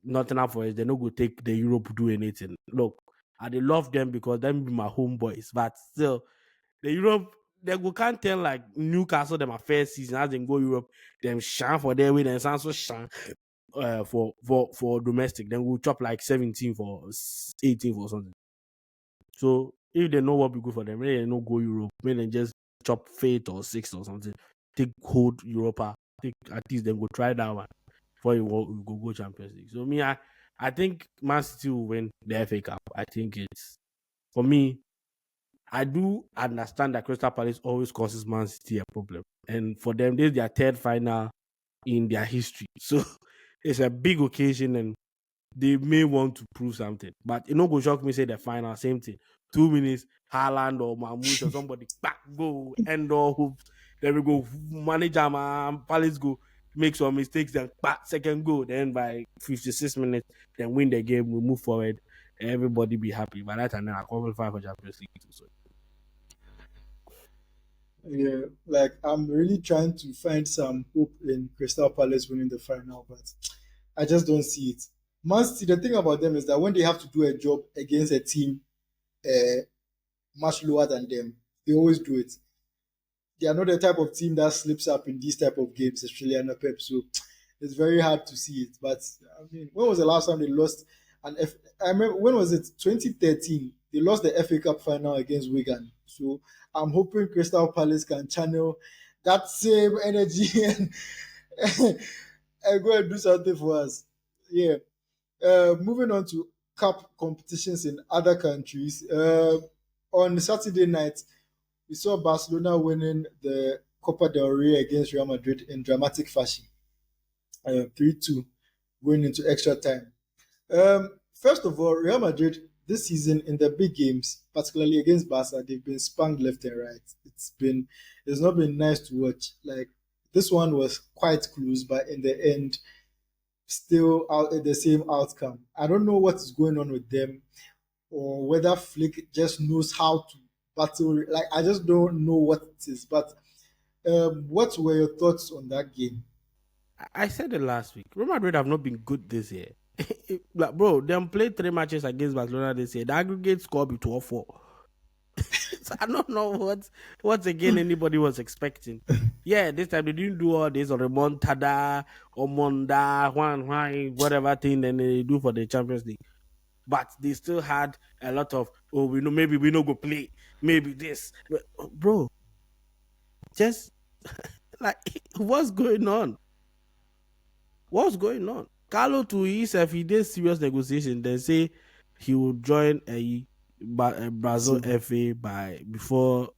Nottingham Forest, they no go take the Europe do anything. Look, I they love them because them be my homeboys, but still, the Europe, they go can't tell like Newcastle them a first season as they go Europe, them shine for their way, then also shine for domestic. Then we'll chop like 17 for 18 for something. So if they know what be good for them, maybe they no go Europe, maybe they just chop fate or 6 or something. Take hold Europa. Take at least then go try that one before you go Champions League. So me, I think Man City will win the FA Cup. I think it's, for me, I do understand that Crystal Palace always causes Man City a problem. And for them, this is their third final in their history. So it's a big occasion and they may want to prove something. But it no go shock me say the final, same thing. 2 minutes, Haaland or Mahmoud or somebody back go, end all hoops. Then we go manager man, Palace go make some mistakes, then back second goal. Then by 56 minutes, then win the game, we move forward. Everybody be happy. By that time, I qualify for Champions League too. So Yeah, like I'm really trying to find some hope in Crystal Palace winning the final, but I just don't see it. Man City, the thing about them is that when they have to do a job against a team much lower than them, they always do it. They are not the type of team that slips up in these type of games, especially under Pep. So it's very hard to see it. But I mean, when was the last time they lost I remember, when was it? 2013. They lost the FA Cup final against Wigan. So I'm hoping Crystal Palace can channel that same energy and go and do something for us. Yeah. Moving on to cup competitions in other countries. On Saturday night, we saw Barcelona winning the Copa del Rey against Real Madrid in dramatic fashion. 3-2, going into extra time. First of all, Real Madrid this season in the big games, particularly against Barca, they've been spanked left and right. It's not been nice to watch. Like this one was quite close, but in the end, still out at the same outcome. I don't know what is going on with them, or whether Flick just knows how to battle. Like I just don't know what it is. But what were your thoughts on that game? I said it last week. Real Madrid have not been good this year. Like, bro, them played 3 matches against Barcelona this year. The aggregate score be 12-4. So I don't know what again anybody was expecting. Yeah, this time they didn't do all this or remontada or monda, Juan, whatever thing then they do for the Champions League. But they still had a lot of, oh, we know, maybe we no go play, maybe this. Bro, just like what's going on? What's going on? Carlo to himself, he did serious negotiation. They say he will join a Brazil So FA by before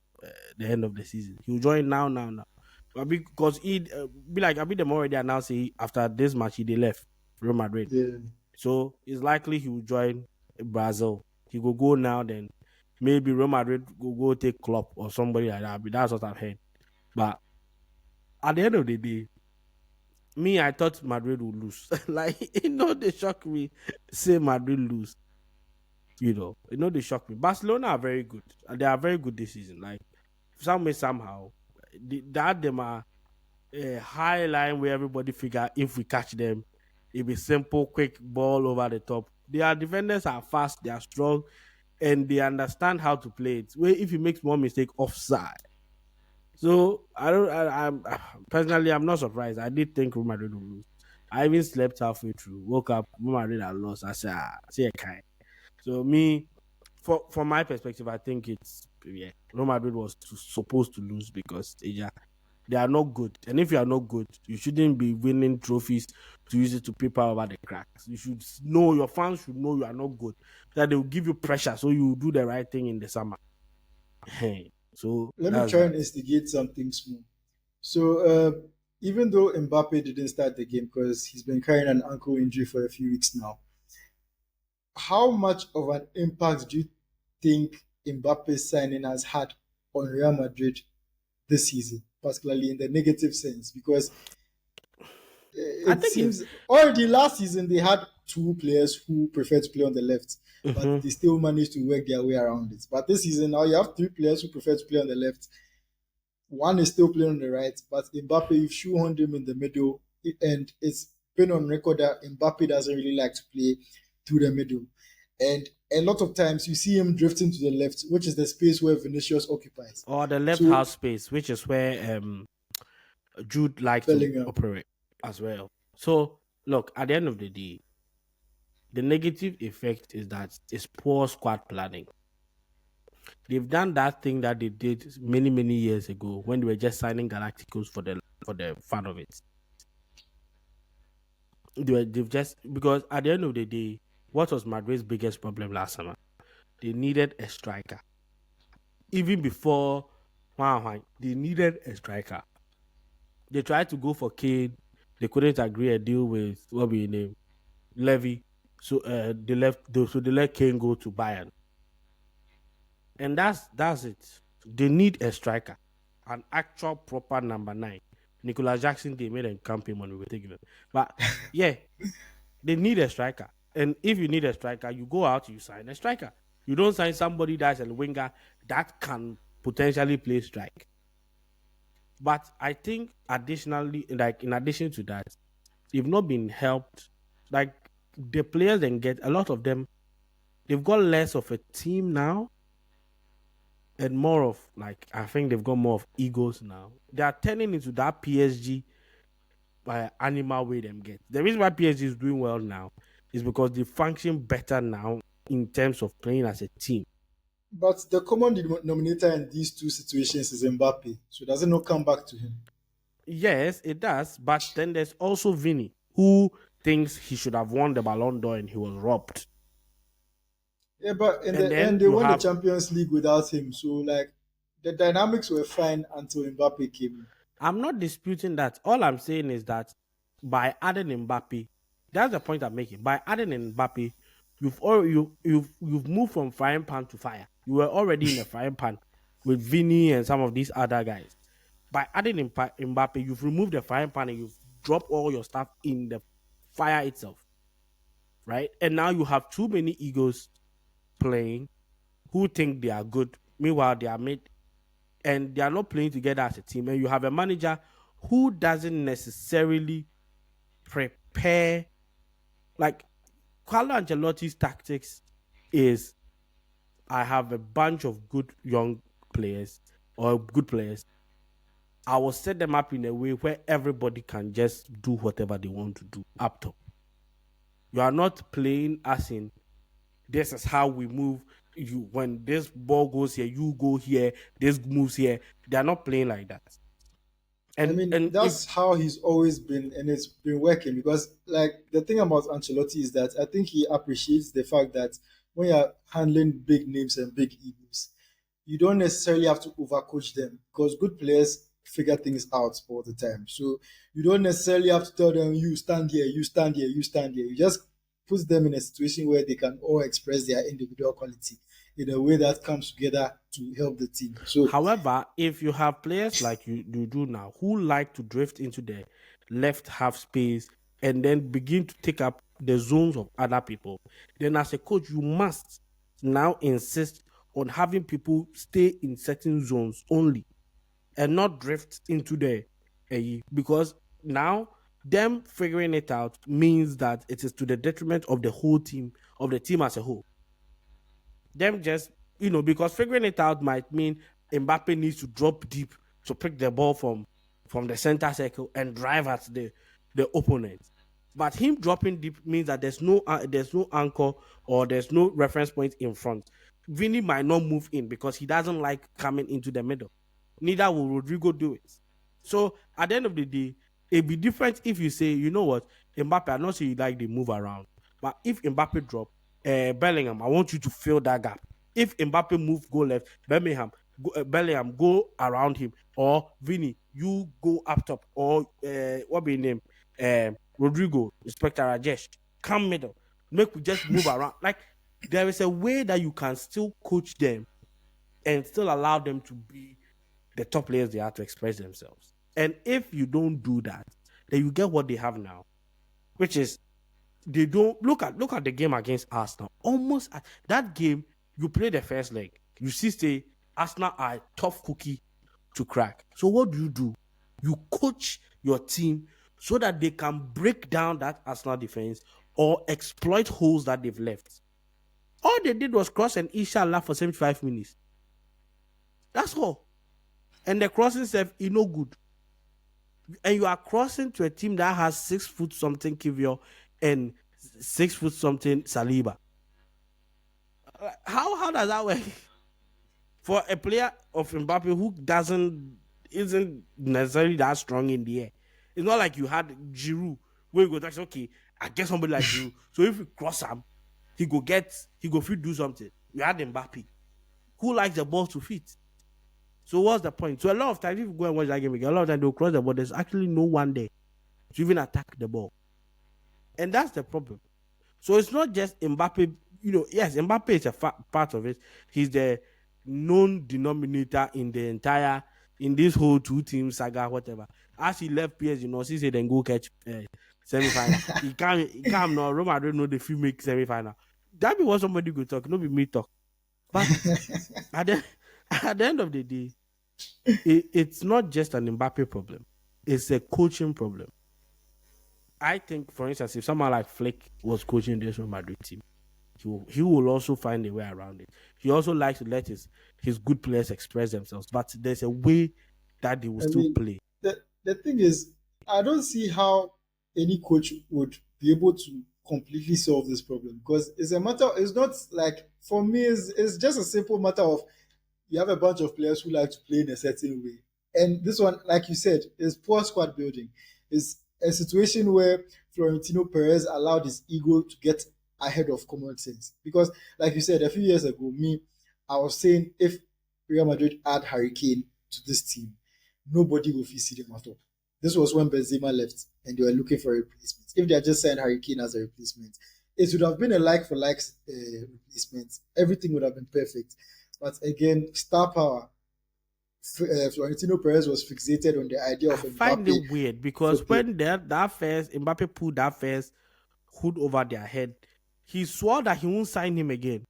the end of the season. He will join now. But because he be like I be them already announced after this match he they left Real Madrid. yeah, So it's likely he will join Brazil. He will go now. Then maybe Real Madrid will go take Klopp or somebody like that. But that's what I've heard. But at the end of the day, me, I thought Madrid would lose. Like, they shock me. Say Madrid lose. They shock me. Barcelona are very good. And they are very good this season. Like, some way, somehow, that them are a high line where everybody figure if we catch them, it'll be simple, quick ball over the top. Their defenders are fast, they are strong, and they understand how to play it. Where if you make one mistake, offside. So I don't. I'm personally, I'm not surprised. I did think Real Madrid would lose. I even slept halfway through. Woke up, Real Madrid had lost. I said, see a kind. So me, from my perspective, I think it's Real Madrid was supposed to lose because they are not good. And if you are not good, you shouldn't be winning trophies to use it to paper over the cracks. You should know your fans should know you are not good. That they will give you pressure, so you do the right thing in the summer. So let me that's try that. and instigate something small. So even though Mbappe didn't start the game because he's been carrying an ankle injury for a few weeks now, how much of an impact do you think Mbappe's signing has had on Real Madrid this season, particularly in the negative sense? Because I it think it's. seems already last season they had two players who prefer to play on the left, but Mhm. they still managed to work their way around it. But this season now you have three players who prefer to play on the left. One is still playing on the right, but Mbappe, you've shoehorned him in the middle, and it's been on record that Mbappe doesn't really like to play through the middle. And a lot of times you see him drifting to the left, which is the space where Vinicius occupies. Or the left So half space, which is where Jude likes to Bellingham, operate as well. So look, at the end of the day, the negative effect is that it's poor squad planning. They've done that thing that they did many years ago when they were just signing Galacticos for the fun of it. They've just because at the end of the day, what was Madrid's biggest problem last summer? They needed a striker. Even before they needed a striker. They tried to go for Kane. They couldn't agree a deal with what we name Levy. So they let Kane go to Bayern. And that's it. They need a striker, an actual proper number 9. Nicolas Jackson, they made a campaign when we were taking him. But yeah, they need a striker. And if you need a striker, you go out, you sign a striker. You don't sign somebody that's a winger that can potentially play strike. But I think additionally, like in addition to that, they've not been helped. Like the players then get a lot of them, they've got less of a team now and more of like I think they've got more of egos now. They are turning into that PSG by animal way them get. The reason why PSG is doing well now is because they function better now in terms of playing as a team. but the common denominator in these two situations is Mbappe. So does it not come back to him? Yes, it does. But then there's also Vinny, who thinks he should have won the Ballon d'Or and he was robbed. Yeah, but in And the end, then they you won the have. Champions League without him. So, like, the dynamics were fine until Mbappe came in. I'm not disputing that. All I'm saying is that by adding Mbappe, that's the point I'm making. By adding Mbappe, You've moved from frying pan to fire. You were already in the frying pan with Vinny and some of these other guys. By adding Mbappe, you've removed the frying pan and you've dropped all your stuff in the fire itself, right? And now you have too many egos playing who think they are good. Meanwhile, they are made and they are not playing together as a team. And you have a manager who doesn't necessarily prepare. Like Carlo Ancelotti's tactics is, I have a bunch of good young players or good players. I will set them up in a way where everybody can just do whatever they want to do up top. You are not playing as in this is how we move. You when this ball goes here, you go here. This moves here. They are not playing like that. I mean, And if that's how he's always been, and it's been working because, like, the thing about Ancelotti is that I think he appreciates the fact that when you're handling big names and big egos, you don't necessarily have to overcoach them because good players figure things out all the time. So you don't necessarily have to tell them, you stand here, you stand here, you stand here. You just put them in a situation where they can all express their individual quality in a way that comes together to help the team. So However, if you have players like you do now who like to drift into the left half space and then begin to take up the zones of other people, then as a coach, you must now insist on having people stay in certain zones only and not drift into the because now them figuring it out means that it is to the detriment of the whole team, of the team as a whole. Them just, because figuring it out might mean Mbappe needs to drop deep to pick the ball from the center circle and drive at the opponent. But him dropping deep means that there's no anchor or there's no reference point in front. Vinny might not move in because he doesn't like coming into the middle. Neither will Rodrigo do it. So at the end of the day, it'd be different if you say, you know what, Mbappe, I'm not saying you like the move around, but if Mbappe drop, Bellingham, I want you to fill that gap. If Mbappe move, go left, Bellingham, go around him, or Vinny, you go up top, or what be name, Rodrigo, Inspector Rajesh, come middle, make we just move around. Like there is a way that you can still coach them and still allow them to be the top players they have to express themselves. And if you don't do that, then you get what they have now, which is they don't look at the game against Arsenal. Almost that game, you play the first leg, you see, say Arsenal are a tough cookie to crack. So what do? You coach your team so that they can break down that Arsenal defense or exploit holes that they've left. All they did was cross and Inshallah for 75 minutes. That's all. And the crossing self is no good. And you are crossing to a team that has 6 foot something Kivio and 6 foot something Saliba. How does that work? For a player of Mbappe who isn't necessarily that strong in the air. It's not like you had Giroud where you go touch, okay, I get somebody like Giroud. So if you cross him, he go fit do something. You had Mbappe who likes the ball to fit. So what's the point? So a lot of times, if you go and watch that game again, a lot of times they'll cross the ball. There's actually no one there to even attack the ball. And that's the problem. So it's not just Mbappe. Yes, Mbappe is a part of it. He's the known denominator in this whole two team saga, whatever. As he left PSG, he said then go catch semi-final. he can't no Real Madrid know the few make semi-final. That be what somebody could talk, not be me talk. But at the end of the day, it's not just an Mbappe problem. It's a coaching problem. I think, for instance, if someone like Flick was coaching this Real Madrid team, he will also find a way around it. He also likes to let his good players express themselves, but there's a way that they will still play. The thing is, I don't see how any coach would be able to completely solve this problem because it's not like, for me, it's just a simple matter of you have a bunch of players who like to play in a certain way. And this one, like you said, is poor squad building. It's a situation where Florentino Perez allowed his ego to get ahead of common sense. Because, like you said, a few years ago, I was saying if Real Madrid add Harry Kane to this team, nobody will see them at all. This was when Benzema left and they were looking for a replacement. If they had just signed Harry Kane as a replacement, it would have been a like for like replacement. Everything would have been perfect. But again, star power. Florentino Perez was fixated on the idea of I find it Mbappe weird for because play. when that first Mbappe pulled that first hood over their head, he swore that he won't sign him again.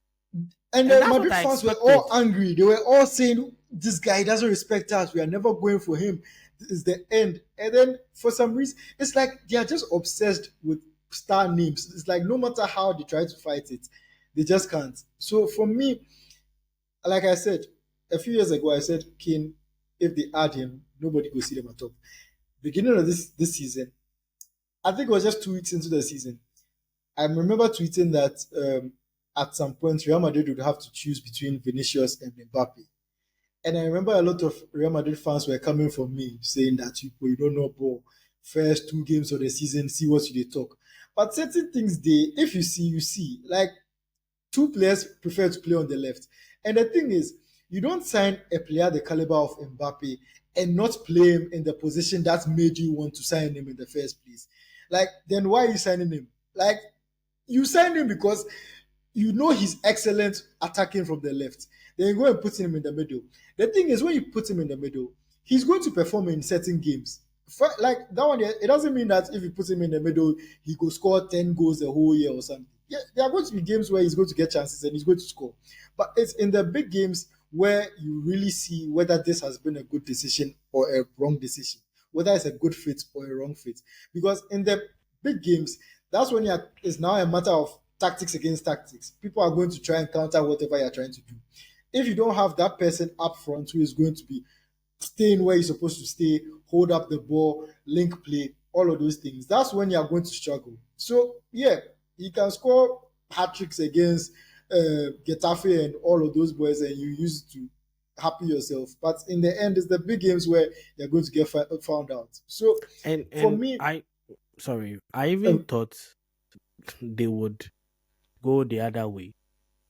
And And the that's what Madrid I fans were expected. all angry. They were all saying, "This guy doesn't respect us. We are never going for him. This is the end." And then for some reason, it's like they are just obsessed with star names. It's like no matter how they try to fight it, they just can't. So for me, like I said a few years ago, I said Kane, if they add him, nobody will see them at top. Beginning of this season, I think it was just 2 weeks into the season. I remember tweeting that at some point Real Madrid would have to choose between Vinicius and Mbappe. And I remember a lot of Real Madrid fans were coming for me saying that you don't know ball. First 2 games of the season, see what you they talk. But certain things if you see, you see. Like two players prefer to play on the left. And the thing is, you don't sign a player the caliber of Mbappe and not play him in the position that made you want to sign him in the first place. Like, then why are you signing him? Like, you signed him because you know he's excellent attacking from the left. Then you go and put him in the middle. The thing is, when you put him in the middle, he's going to perform in certain games. Like that one, it doesn't mean that if you put him in the middle, he could score 10 goals the whole year or something. Yeah, there are going to be games where he's going to get chances and he's going to score. But it's in the big games where you really see whether this has been a good decision or a wrong decision, whether it's a good fit or a wrong fit. Because in the big games, that's when it's now a matter of tactics against tactics. People are going to try and counter whatever you're trying to do. If you don't have that person up front who is going to be staying where you're supposed to stay, hold up the ball, link play, all of those things, that's when you're going to struggle. So, yeah, you can score hat tricks against Getafe and all of those boys, and you use it to happy yourself. But in the end, it's the big games where you're going to get found out. So, for me, I even thought they would go the other way,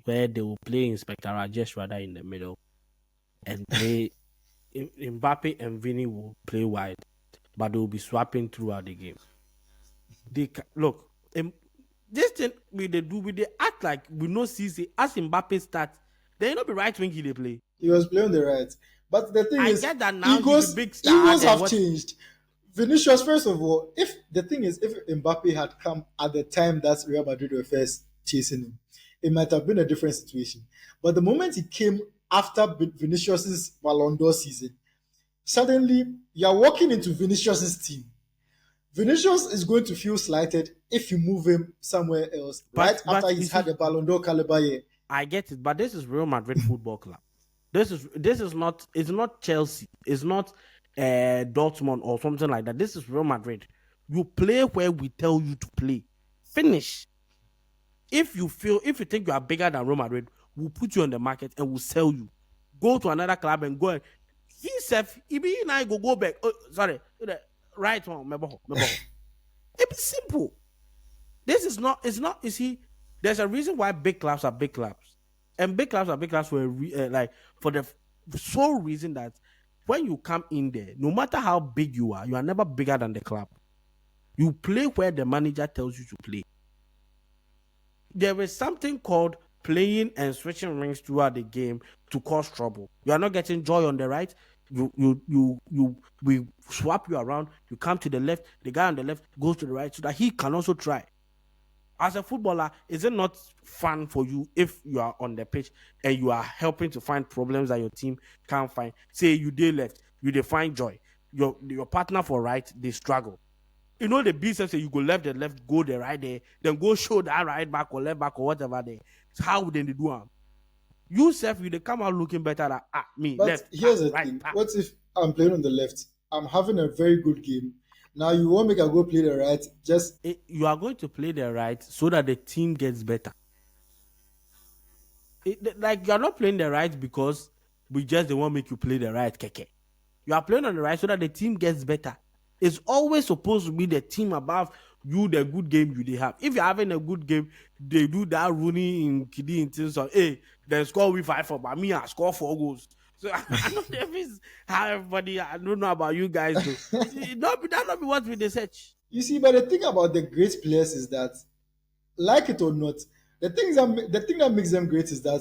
where they will play Inspector Rajesh rather in the middle and play Mbappe and Vini will play wide, but they will be swapping throughout the game. Look, this thing we they act like we no see as Mbappe starts, they not be right wing they play. He was playing the right, but the thing is, get that now he's a big star. Egos have changed. Vinicius, first of all, if Mbappe had come at the time that Real Madrid were first chasing him, it might have been a different situation. But the moment he came after Vinicius's Ballon d'Or season, suddenly you are walking into Vinicius's team. Vinicius is going to feel slighted if you move him somewhere else, but after he's had a Ballon d'Or caliber year. I get it, but this is Real Madrid Football Club. This is not. It's not Chelsea. It's not Dortmund or something like that. This is Real Madrid. You play where we tell you to play. Finish. If you think you are bigger than Real Madrid, we'll put you on the market and we'll sell you. Go to another club and go. He be and I go back. Oh, sorry, right one. It's simple. This is not. It's not. You see, there's a reason why big clubs are big clubs, and big clubs are big clubs for for the sole reason that when you come in there, no matter how big you are never bigger than the club. You play where the manager tells you to play. There is something called playing and switching rings throughout the game to cause trouble. You are not getting joy on the right. We swap you around. You come to the left. The guy on the left goes to the right so that he can also try. As a footballer, is it not fun for you if you are on the pitch and you are helping to find problems that your team can't find? Say you did left, you define joy. Your partner for right, they struggle. You know the B-steps say you go left, go the right there, then go show that right back or left back or whatever there. How would they do them? You self, you they come out looking better than me. But left, here's the thing. What if I'm playing on the left? I'm having a very good game. Now you won't make a go play the right. You are going to play the right so that the team gets better. Like you are not playing the right because we just don't want to make you play the right, keke. You are playing on the right so that the team gets better. It's always supposed to be the team above you, the good game you they have. If you're having a good game, they do that Rooney in Kidi in terms of, hey, then score with 5 for, but me, I score 4 goals. So I don't know if it's how everybody, I don't know about you guys though. That not be what we research. You see, but the thing about the great players is that like it or not, the thing that makes them great is that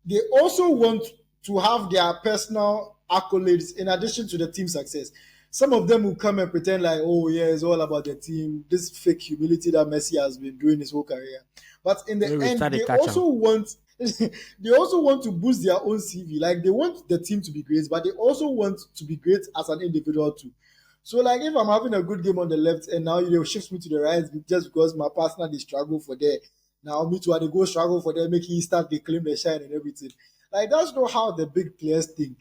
they also want to have their personal accolades in addition to the team success. Some of them will come and pretend like, oh yeah, it's all about the team. This fake humility that Messi has been doing his whole career. But in the When we end, started they catch also want they also want to boost their own CV. Like they want the team to be great, but they also want to be great as an individual too. So like if I'm having a good game on the left and now you shift me to the right just because my partner they struggle for there. Now me too, and they go struggle for them, making start they claim the shine and everything. Like that's not how the big players think.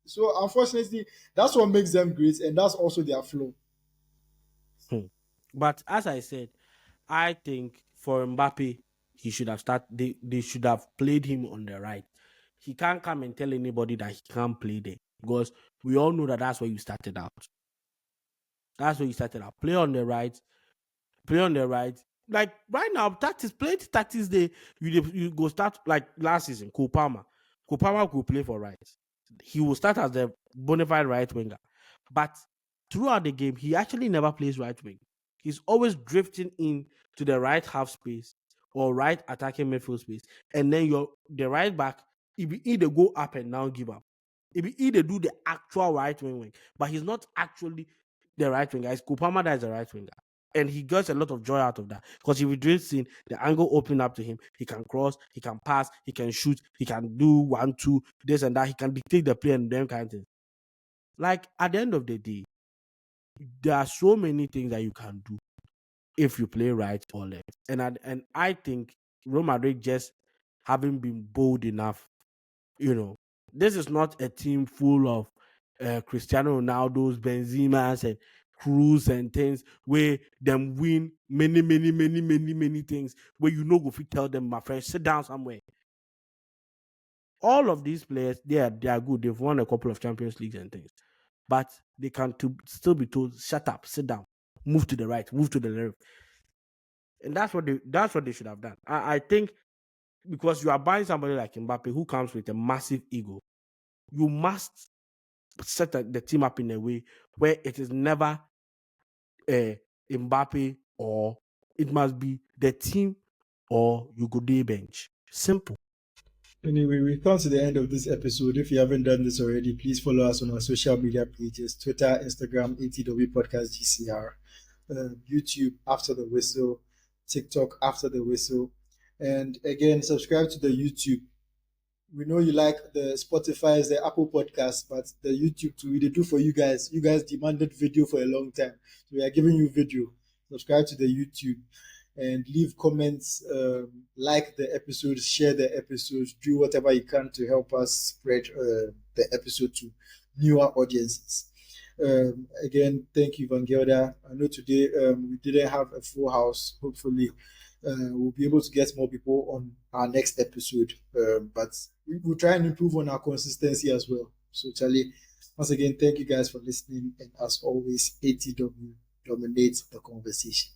So unfortunately, that's what makes them great, and that's also their flaw. Hmm. But as I said, I think for Mbappe, he should have started. They should have played him on the right. He can't come and tell anybody that he can't play there because we all know that that's where you started out. That's where you started out. Play on the right. Like right now, tactics, play the tactics. You go start like last season. Kopama could play for right. He will start as the bona fide right winger, but throughout the game, he actually never plays right wing. He's always drifting in to the right half space or right attacking midfield space, and then the right back. He be either go up and now give up. He be either do the actual right wing, but he's not actually the right winger. It's Kopama that is the right winger. And he gets a lot of joy out of that because if he drifts in, the angle open up to him, he can cross, he can pass, he can shoot, he can do 1-2, this and that. He can dictate the play and them kind of things. Like at the end of the day, there are so many things that you can do if you play right or left. And I think Real Madrid just haven't been bold enough. This is not a team full of Cristiano Ronaldo's, Benzema's, and Cruz and things where them win many, many, many, many, many things where you know go fit tell them, my friend, sit down somewhere. All of these players, they are good. They've won a couple of Champions Leagues and things, but they can still be told, shut up, sit down, move to the right, move to the left, and that's what they should have done. I think because you are buying somebody like Mbappe who comes with a massive ego, you must set the team up in a way where it is never Mbappe or it must be the team or you go day bench. Simple. Anyway, we've come to the end of this episode. If you haven't done this already, please follow us on our social media pages: Twitter, Instagram, ATW Podcast GCR, YouTube After the Whistle, TikTok After the Whistle, and again, subscribe to the YouTube. We know you like the Spotify, the Apple Podcast, but the YouTube too, we do for you guys. You guys demanded video for a long time, so we are giving you video. Subscribe to the YouTube and leave comments, like the episodes, share the episodes, do whatever you can to help us spread the episode to newer audiences. Again, thank you, Vangelda. I know today we didn't have a full house. Hopefully, we'll be able to get more people on our next episode. But we will try and improve on our consistency as well. So, Charlie, once again, thank you guys for listening. And as always, ATW dominates the conversation.